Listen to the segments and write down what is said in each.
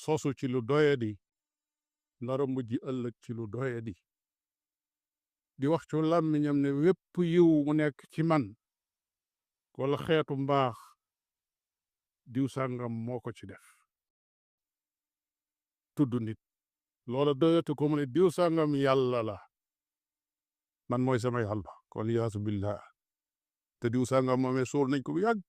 sosu ci lu doyadi nar a mujj ëllëg ci lu doyadi di wax ci làmmiñam ne wépp yiw mu nekk ci man wala xeetu mbaax diw sàngam moo ko ci def tudd nit loola doyatu ko mu ne diw sàngam yàlla la man mooy sama yàlla kon yaasu billah te diw sàngam moomee suul nañ ko bu yàgg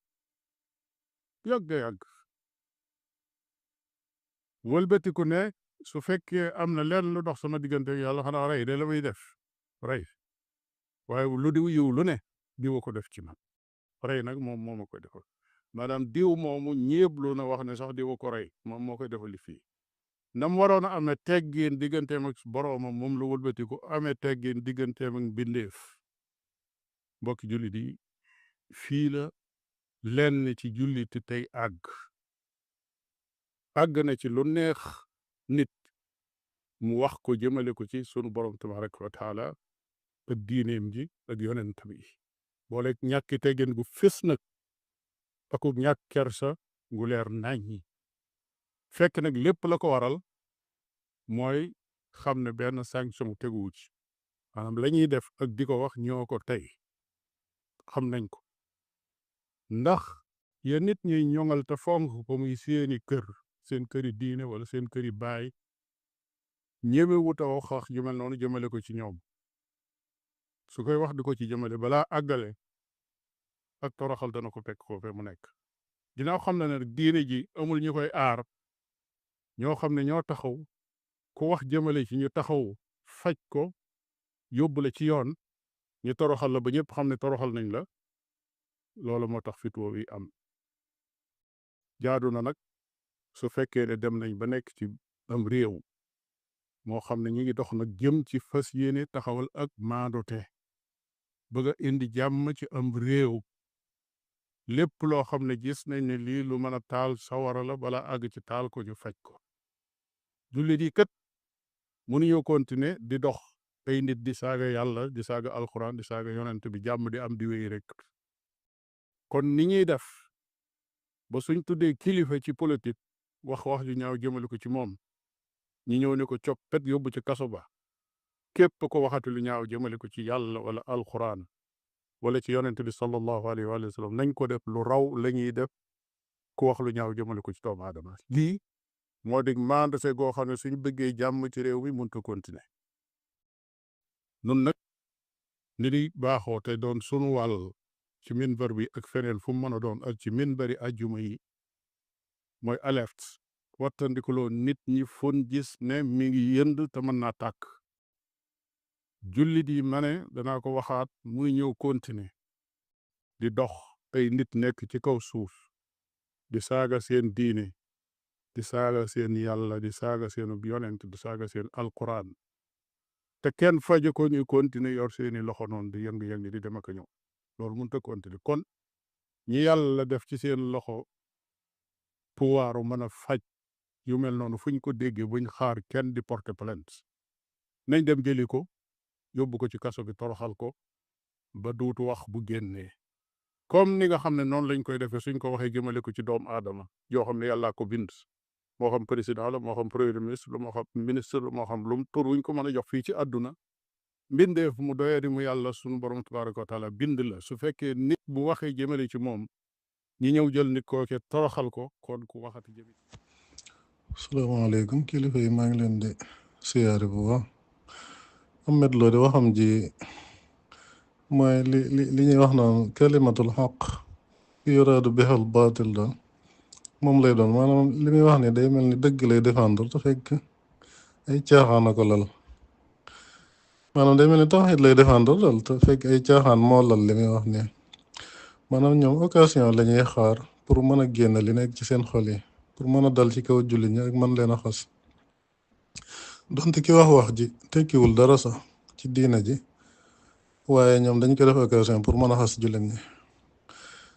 wëlbatiku ne su fekkee am na lenn lu dox sama diggante yàlla xanaa rey de la muy def rey waaye lu diw yiw lu ne diwa ko def ci man rey nag moom moo ma koy defal maanaam diw moomu ñeeblu na wax ne sax diwa ko rey moom moo koy defali fii nam waroon a amee teggin digganteem ak boroomam moom lu wëlbatiku amee teggin digganteem ak mbindeef mbokki jullit yi fii la lenn ci julliti tey àgg na ci lu neex nit mu wax ko jëmale ko ci sunu borom tabaraka wa taala ak diineem ji ak yonent bi boole ñàkki teggin gu fés nag aku ñàkk kersa gu leer nañ ñi fekk nag lépp la ko waral mooy xam ne benn sanction teguwu ci maanaam la ñuy def ak di ko wax ñoo ko tey xam nañ ko ndax ya nit ñuy ñoŋal te fonk ko muy seeni kër seen këri diine wala seen këri baay ñeme wuta wax ju mel noonu jëmale ko ci ñoom su koy wax di ko ci jëmale balaa àggale ak toroxal dana ko fekk foofee mu nekk ginnaaw xam na ne diine ji amul ñu koy aar ñoo xam ne ñoo taxaw ku wax jëmale ci ñu taxaw faj ko yóbbu la ci yoon ñu toroxal la ba ñëpp xam ne toroxal nañ la loolu moo tax fitwoo yi am jaadu na nag su fekkee ne dem nañ ba nekk ci am réew moo xam ne ñi ngi dox nag jëm ci fas yéene taxawal ak maandute bëgg a indi jàmm ci am réew lépp loo xam ne gis nañ ne lii lu mën a taal sawara la bala àgg ci taal ko ñu faj ko jullit yi kat mënuñoo continuer di dox ay nit di saaga yàlla di saaga alxuraan di saaga yonent bi jàmm di am di wéy rek kon ni ñuy def ba suñ tuddee kilifa ci politique wax ju ñaaw jëmale ko ci moom ñi ñëw ne ko coppet yóbbu ci kaso ba képp ko waxati lu ñaaw jëmale ko ci yàlla wala alxuraan wala ci yonent bi sallallahu alayhi wa sallam nañ ko def lu raw la ñuy def ku wax lu ñaaw jëmale ko ci doomu aadama lii moo di maandase goo xam ne suñ bëggee jàmm ci réew mi mënut a continuer nun nag ni di baaxoo te doon sunu wàll ci minbar bi ak feneen fu mu mën a doon ak ci minbari ajjuma yi mooy alerte wattandikuloo nit ñi fon gis ne mi ngi yënd te mën naa tàkk jullit yi ma ne danaa ko waxaat muy ñëw continuer di dox ay nit nekk ci kaw suuf di saaga seen diine di saaga seen yàlla di saaga seen yonent di saaga seen alquran te kenn faje ko ñuy continuer yor seeni loxo noonu di yëngu-yëngu di dem ak a ñëw loolu mënut a continuer kon ñi yàlla def ci seen loxo pouvoiru mën a faj yu mel noonu fuñ ko déggee buñ xaar kenn di porter plainte nañ dem jëli ko yóbbu ko ci kaso bi toroxal ko ba duutu wax bu génnee comme ni nga xam ne noonu lañ koy defee suñ ko waxee jëmale ko ci doomu aadama yoo xam ne yàllaa ko bind moo xam président la moo xam premier ministre la moo xam ministre la moo xam lum tur wuñ ko mën a jox fii ci àdduna mbindeef mu doyadi mu yàlla sunu borom tabaraka wa taala bind la su fekkee nit bu waxee jëmale ci moom ñi ñëw jël nit kooke toroxal ko kon ku waxati jëmi asalaamaaleykum kilifa yi maa ngi leen di siyaare bu baax Ahmed Lo di waxam ji mooy li ñuy wax naan kalimatul xaq yuraadu bihal baatil daal moom lay doon maanaam li muy wax ni day mel ni dëgg lay défendre te fekk ay caaxaan a ko lal maanaam day mel ni tawxiid lay défendre daal te fekk ay caaxaan moo lal li muy wax ni maanaam ñoom occasion la ñuy xaar pour mën a génn li nekk ci seen xol yi pour mën a dal ci kaw jullit ñi ak mën leen a xas donte ki wax ji tekkiwul dara sax ci diina ji waaye ñoom dañ ko def occasion pour mën a xas jullit ñi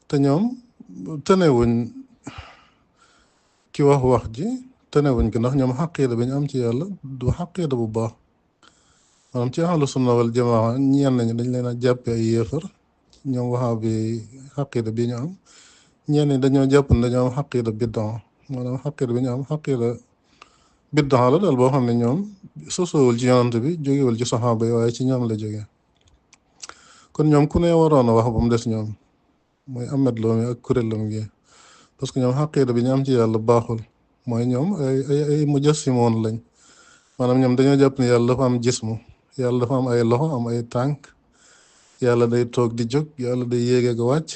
te ñoom tënewuñ ki wax ji tënewuñ ko ndax ñoom xaqiida bi ñu am ci yàlla du xaqiida bu baax maanaam ci ahlu sunna wal jamaa ñenn ñi dañ leen a jàppe ay yéefar ñoom waxaa bi xaqiida bi ñu am ñenn ñi dañoo jàpp ne dañoo am xaqiida biddaa maanaam xaqiida bi ñu am xaqiida biddaa la daal boo xam ne ñoom sosoowul ci yonante bi jógewul ci saxaaba yi waaye ci ñoom la jóge kon ñoom ku ne waroon a wax ba mu des ñoom mooy Ahmed Lo mi ak kuréelam gi parce que ñoom xaqiida bi ñu am ci yàlla baaxul mooy ñoom ay mujassimoon lañ maanaam ñoom dañoo jàpp ne yàlla dafa am jismu yàlla dafa am ay loxo am ay tànk yàlla day toog di jóg yàlla day yéege ko wàcc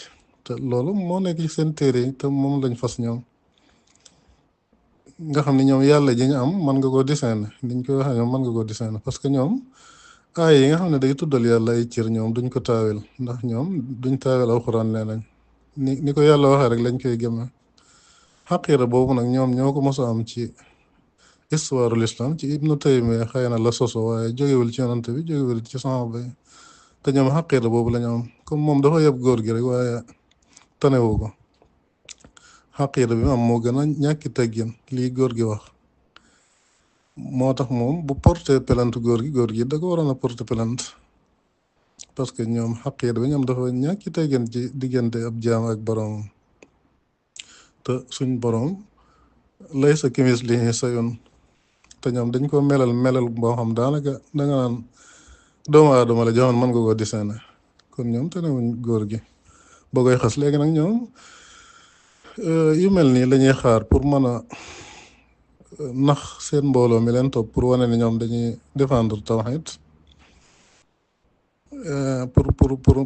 te loolu moo nekk ci seen téere yi te moom lañ fas ñoom nga xam ne ñoom yàlla ji ñu am mën nga koo dessiné niñ koy waxee ñoom mën nga koo dessiné parce que ñoom aay yi nga xam ne day tuddal yàlla ay cër ñoom duñ ko taawil ndax ñoom duñ taawil alxuraan nee nañ ni ko yàlla waxee rek lañ koy gëmee xaqiira boobu nag ñoom ñoo ko mos a am ci histoire l'islam ci Ibnu Taymiya xëy na la soso waaye jógewul ci yonante bi jógewul ci saxaaba yi te ñoom xaqiira boobu la ñu am comme moom dafa yeb góor gi rek waaye tanewu ko xaqiira bi am moo gën a ñàkki teggin lii góor gi wax moo tax moom bu porté plainte góor gi da ko waroon a porté plainte parce que ñoom xaqiira bi ñoom dafa ñàkki teggin ci diggante ab jaam ak boroom te suñ boroom lay sa kimis li sa yoon te ñoom dañ ko melal boo xam daanaka danga naan doomu aadama la joxoon mën nga koo dessiné kon ñoom te newuñ góor gi boo koy xas léegi nag ñoom yu mel nii la ñuy xaar pour mën a nax seen mbooloo mi leen topp pour wane ne ñoom dañuy défendre tawhid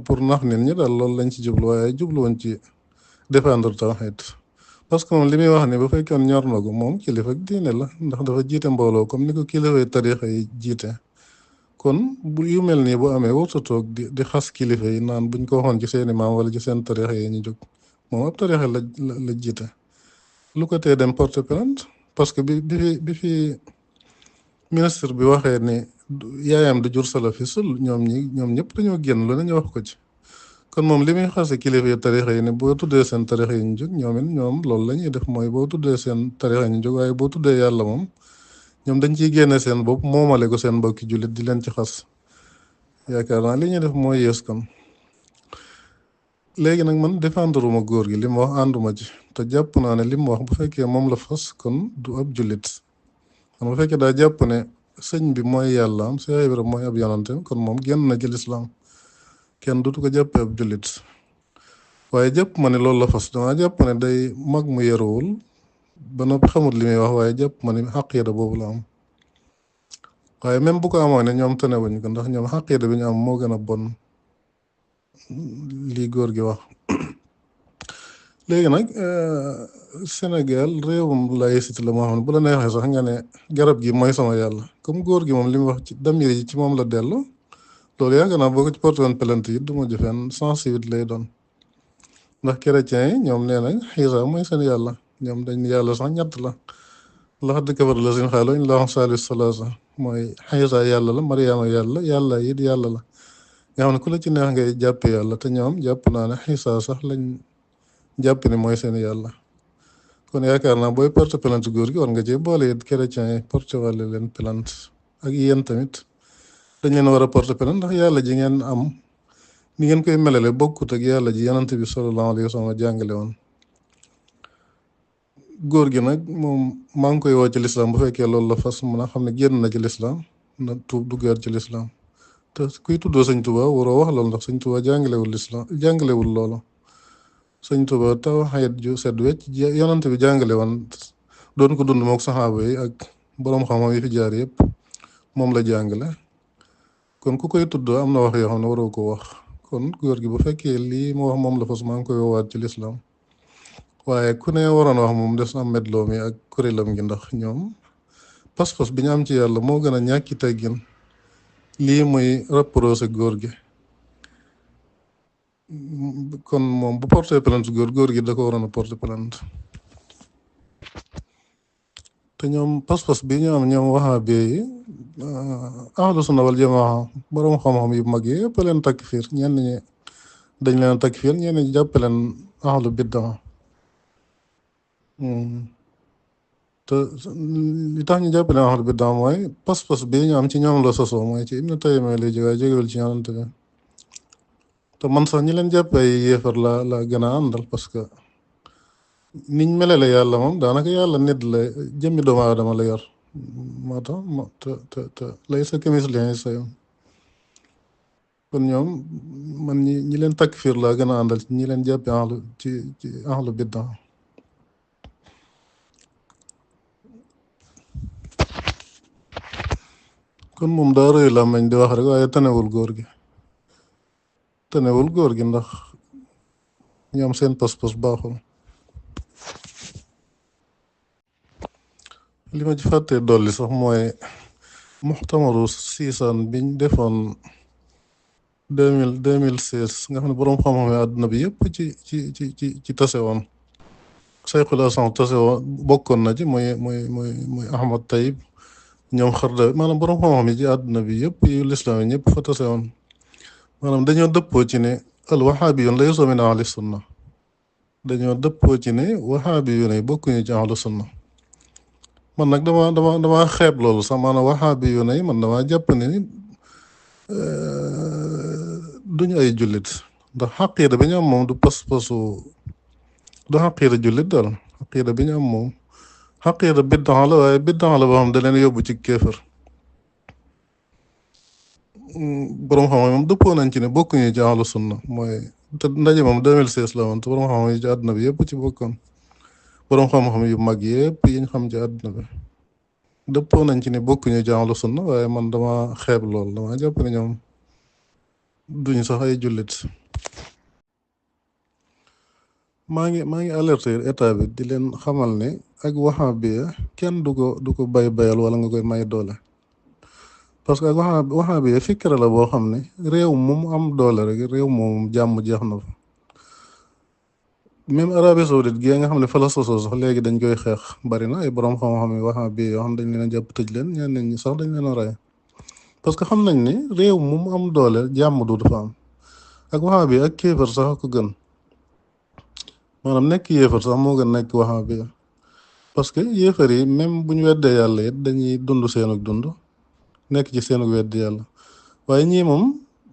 pour nax nit ñi daal loolu lañ ci jublu waaye jubluwoon ci défendre tawhid parce que moom li muy wax ni bu fekkoon ñor na ko moom kilifa ak diine la ndax dafa jiite mbooloo comme ni ko kilifay tarixa yi jiite kon bu yu mel nii bu amee warta toog di xas kilifa yi naan buñ ko waxoon ci seeni maam wala ci seen tarixa yi ñu jóg moom ab tarixa la jiite lu ko tee dem porte plainte parce que bi fi ministre bi waxee ni yaayam du jur salafiste ñoom ñëpp dañoo génn lu nañu wax ko ci kon moom li muy xase kilifa yi tarixa yi ne boo tuddee seen tarixa yi ñu jóg ñoom loolu la ñuy def mooy boo tuddee seen tarixa yi ñu jóg waaye boo tuddee yàlla moom ñoom dañ ciy génne seen bopp moomale ko seen mbokki jullit di leen ci xas yaakaar naa li ñuy def mooy yées kon léegi nag man défendre uma góor gi li mu wax ànduma ci te jàpp naa ne li mu wax bu fekkee moom la fas kon du ab jullit kon bu fekkee daa jàpp ne sëñ bi mooy yàlla am Seex Ibra mooy ab yonante kon moom génn na ci lislaam kenn dutu ko jàppee ab jullit waaye jàpp ma ne loolu la fas dama jàpp ne day mag mu yaruwul ba noppi xamut li muy wax waaye jàpp ma ne xaqiida boobu la am waaye même bu ko amoon ne ñoom tanewuñ ko ndax ñoom xaqiida bi ñu am moo gën a bon lii góor gi wax léegi nag Sénégal réewum laïcité la moo xam ne bu la neexee sax nga ne garab gi mooy sama yàlla comme góor gi moom li mu wax ci damir yi ci moom la dellu loolu yaakaar naa boo ko ci porté woon plainte yi du ma jëfeen sensible lay doon ndax chrétiens yi ñoom nee nañ Iisa mooy seen yàlla ñoom dañ yàlla sax ñett la laqad kafara llaziina qaaluu inna llaaha saalisu salaasa mooy Iisa yàlla la Mariyaama yàlla it yàlla la nga xam ne ku la ci neex ngay jàppe yàlla te ñoom jàpp naa ne Iisa sax lañ jàpp ni mooy seen yàlla kon yaakaar naa booy porté plainte góor gi war nga cee boole it chrétiens yi porté wàlle leen plainte ak yéen tamit dañ leen war a porté plainte ndax yàlla ji ngeen am ni ngeen koy melale bokkut ak yàlla ji yonent bi sallallahu alayhi wa sallam jàngale woon góor gi nag moom maa ngi koy woo ci lislaam bu fekkee loolu la fas mun a xam ne génn na ci lislaam na tuub duggaat ci lislaam te kuy tuddoo sëñ Tuba waroo wax loolu ndax sëñ Tuba jàngalewul lislaam jàngalewul loolu sëñ Tuba tawhiid ju set wecc yonent bi jàngale woon doon ko dund mook saxaaba yi ak boroom xam-xam yi fi jaar yëpp moom la jàngale kon ku koy tudd am na wax yoo xam ne waroo ko wax kon góor gi bu fekkee lii mu wax moom la fas maa ngi koy woowaat ci lislaam waaye ku ne waroon wax moom des na Ahmed Lo mi ak kuréelam gi ndax ñoom pas-pas bi ñu am ci yàlla moo gën a ñàkki teggin lii muy rapproché góor gi kon moom bu porté plainte góor gi da ko waroon a porté plainte te ñoom pas-pas bi ñu am ñoom wahabi yi ahlu sunna wal jamaa borom xam-xam yu mag yi yëpp leen takfiir ñenn ñi dañ leen takfiir ñenn ñi jàppe leen ahlu biddaa te li tax ñu jàppe leen ahlu biddaa mooy pas-pas bi ñu am ci ñoom la sosoo mooy ci Ibnu Taymiyya lay jógee jógewul ci Yonent bi te man sax ñi leen jàppe ay yéefar la gën a àndal parce que niñ melale yàlla moom daanaka yàlla nit la jëmmi doomu aadama la yor moo tax te laysa kamislihi shay'un kon ñoom man ñi leen takfir laa gën a àndal ci ñi leen jàppe ci ahlu bidda. kon moom daa rëy la mañ di wax rek waaye tanewul góor gi ndax ñoom seen pas-pas baaxul. li ma ci fàttee dolli sax mooy muxtamaru siisaan biñ defoon 2016 nga xam ne boroom xam-xam yi àdduna bi yëpp ci tase woon. Sayxul Hasan tase woon bokkoon na ci muy Ahmad Tayyib ñoom Xardawi maanaam boroom xam-xam yi ci àdduna bi yëpp yu lislaam yi ñëpp fa tase woon. maanaam dañoo dëppoo ci ne al wahabiyun laysu min ahli sunna. dañoo dëppoo ci ne wahabiyun yi bokkuñu ci ahlu sunna. man nag dama xeeb loolu sax maanaam wahabiyun yi man dama jàpp ne ni duñu ay jullit ndax xaqiida bi ñu am moom du pas-pasu du xaqiida jullit daal xaqiida bi ñu am moom xaqiida biddaa la waaye biddaa la boo xam da leen yóbbu ci kéefër. borom xam-xam moom dëppoo nañ ci ne bokkuñu ci ahlu sunna mooy te ndaje moom 2016 la woon te borom xam-xam yi ci àdduna bi yëpp ci bokkoon borom xam-xam yu mag yëpp yi ñu xam ci àdduna bi dëppoo nañ ci ne bokkuñu ci ahlu sunna waaye man dama xeeb lool dama jàpp ne ñoom duñ sax ay jullit. maa ngi alerter état bi di leen xamal ne ak wahabiya kenn du ko bayal wala nga koy may doole. parce que ak wahabiya fikra la boo xam ne réew mu am doole rek réew moom jàmm jeex na fa. même Arabie Saoudite gi nga xam ne fa la sosoo sax léegi dañ koy xeex bari na ay borom xam-xam yi wahabiya yoo xam dañ leen a jàpp tëj leen ñenn ñi sax dañ leen a rey parce que xam nañ ni réew mu am doole jàmm du fa am. ak wahabiya ak kéefër sax ko gën maanaam nekk yéefar sax moo gën nekk wahabiya parce que yéefar yi même bu ñu weddee yàlla it dañuy dund seenug dund nekk ci seenug weddi yàlla waaye ñii moom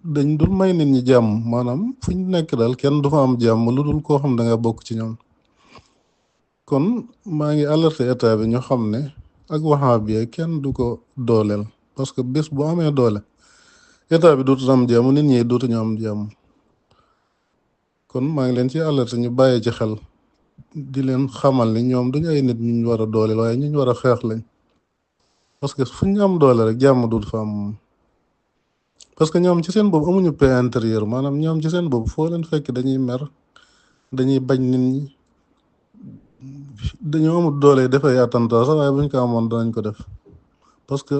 dañ dul may nit ñi jàmm maanaam fu ñu nekk daal kenn du fa am jàmm lu dul koo xam da nga bokk ci ñoom. kon maa ngi alerté état bi ñu xam ne ak wahabiya kenn du ko dooleel parce que bés bu amee doole état bi dootu am jàmm nit ñi dootuñu am jàmm. kon maa ngi leen ci alerte ñu bàyyi ci xel di leen xamal ni ñoom duñu ay nit ñu war a dooleel waaye ñu war a xeex lañ parce que fu ñu am doole rek jàmm du fa am parce que ñoom ci seen bopp amuñu paix intérieur maanaam ñoom ci seen bopp foo leen fekk dañuy mer dañuy bañ nit ñi dañoo amul doole dafay attentat sax waaye bu ñu ko amoon danañ ko def parce que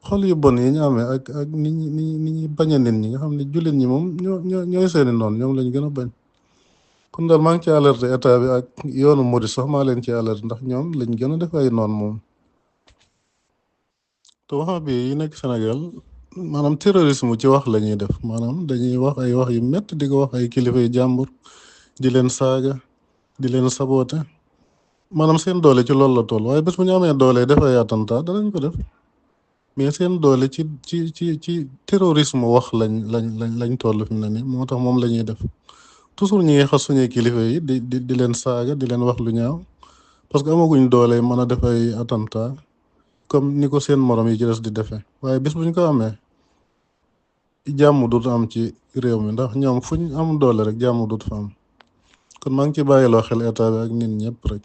xol yu bon yi ñu amee ak ni ñi bañ a nit ñi nga xam ne jullit ñi moom ñooy seeni noonu ñoom lañ gën a bañ. kon daal maa ngi ci alerte état bi ak yoonu murid sax maa leen ci alerte ndax ñoom lañ gën a def ay noon moom. te wahabi yi nekk Sénégal maanaam terrorisme ci wax la ñuy def maanaam dañuy wax ay wax yu métti di ko wax ay kilifa yu jàmbur di leen saaga di leen saboote maanaam seen doole ci loolu la toll waaye bés bu ñu amee doole def ay attentat danañ ko def. mais seen doole ci terrorisme wax lañ toll fi mu ne nii moo tax moom la ñuy def toujours ñi ngi xas suñuy kilifa yi di leen saaga di leen wax lu ñaaw parce que amaguñ doole mën a def ay attentat comme ni ko seen morom yi ci des di defee waaye bis buñ ko amee jàmm dut am ci réew mi ndax ñoom fuñ am doole rek jàmm dut fa am kon maa ngi ci bàyyiloo xel état bi ak nit ñëpp rek.